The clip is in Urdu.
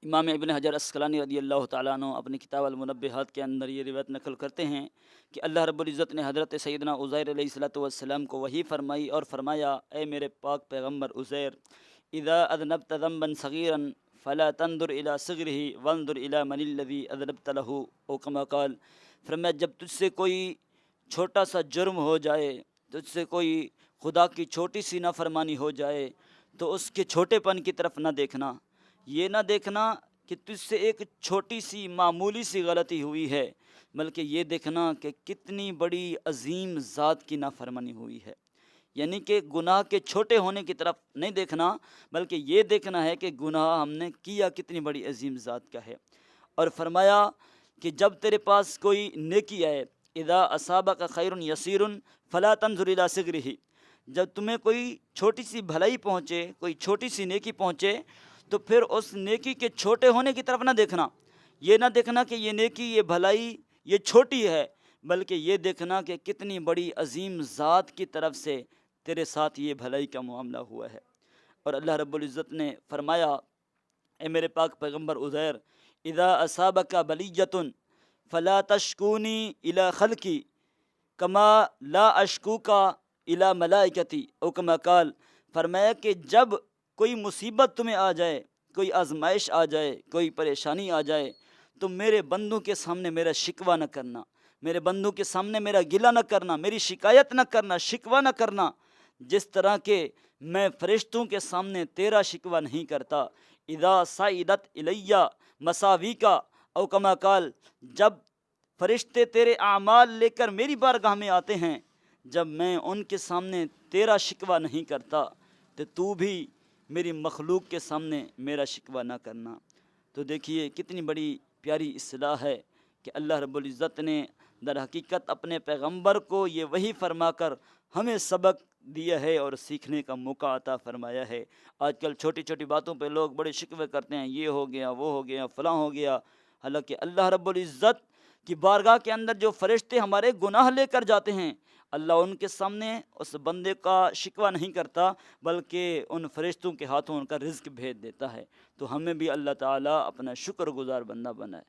امام ابن حجر اسقلانی رضی اللہ تعالیٰ عنہ اپنی کتاب المنبہات کے اندر یہ روایت نقل کرتے ہیں کہ اللہ رب العزت نے حضرت سیدنا عزیر علیہ الصلوۃ والسلام کو وحی فرمائی اور فرمایا، اے میرے پاک پیغمبر عزیر، اذا اذنبت ذنبا صغیرا فلا تنظر الى صغره وانظر الى من الذي اذنبت له، او کما قال، فرمایا جب تجھ سے کوئی چھوٹا سا جرم ہو جائے، تجھ سے کوئی خدا کی چھوٹی سی نافرمانی ہو جائے تو اس کے چھوٹے پن کی طرف نہ دیکھنا، یہ نہ دیکھنا کہ تجھ سے ایک چھوٹی سی معمولی سی غلطی ہوئی ہے، بلکہ یہ دیکھنا کہ کتنی بڑی عظیم ذات کی نافرمانی ہوئی ہے۔ یعنی کہ گناہ کے چھوٹے ہونے کی طرف نہیں دیکھنا، بلکہ یہ دیکھنا ہے کہ گناہ ہم نے کیا کتنی بڑی عظیم ذات کا ہے۔ اور فرمایا کہ جب تیرے پاس کوئی نیکی آئے، اذا اصابک خیر یسیر فلا تنظر الی صغرہ، جب تمہیں کوئی چھوٹی سی بھلائی پہنچے، کوئی چھوٹی سی نیکی پہنچے، تو پھر اس نیکی کے چھوٹے ہونے کی طرف نہ دیکھنا، یہ نہ دیکھنا کہ یہ نیکی، یہ بھلائی یہ چھوٹی ہے، بلکہ یہ دیکھنا کہ کتنی بڑی عظیم ذات کی طرف سے تیرے ساتھ یہ بھلائی کا معاملہ ہوا ہے۔ اور اللہ رب العزت نے فرمایا، اے میرے پاک پیغمبر عزیر، اذا اصابک بلیۃ فلا تشکونی الی خلقی کما لا اشکوکا الی ملائکتی، او کما قال، فرمایا کہ جب کوئی مصیبت تمہیں آ جائے، کوئی آزمائش آ جائے، کوئی پریشانی آ جائے، تو میرے بندوں کے سامنے میرا شکوہ نہ کرنا، میرے بندوں کے سامنے میرا گلہ نہ کرنا، میری شکایت نہ کرنا، شکوہ نہ کرنا، جس طرح کہ میں فرشتوں کے سامنے تیرا شکوہ نہیں کرتا۔ اذا صعدت الیہ مساویکا، او کما قال، جب فرشتے تیرے اعمال لے کر میری بارگاہ میں آتے ہیں، جب میں ان کے سامنے تیرا شکوہ نہیں کرتا، تو بھی میری مخلوق کے سامنے میرا شکوہ نہ کرنا۔ تو دیکھیے کتنی بڑی پیاری اصلاح ہے کہ اللہ رب العزت نے در حقیقت اپنے پیغمبر کو یہ وحی فرما کر ہمیں سبق دیا ہے اور سیکھنے کا موقع عطا فرمایا ہے۔ آج کل چھوٹی چھوٹی باتوں پہ لوگ بڑے شکوے کرتے ہیں، یہ ہو گیا، وہ ہو گیا، فلاں ہو گیا، حالانکہ اللہ رب العزت کی بارگاہ کے اندر جو فرشتے ہمارے گناہ لے کر جاتے ہیں، اللہ ان کے سامنے اس بندے کا شکوہ نہیں کرتا، بلکہ ان فرشتوں کے ہاتھوں ان کا رزق بھیج دیتا ہے۔ تو ہمیں بھی اللہ تعالیٰ اپنا شکر گزار بندہ بنائے۔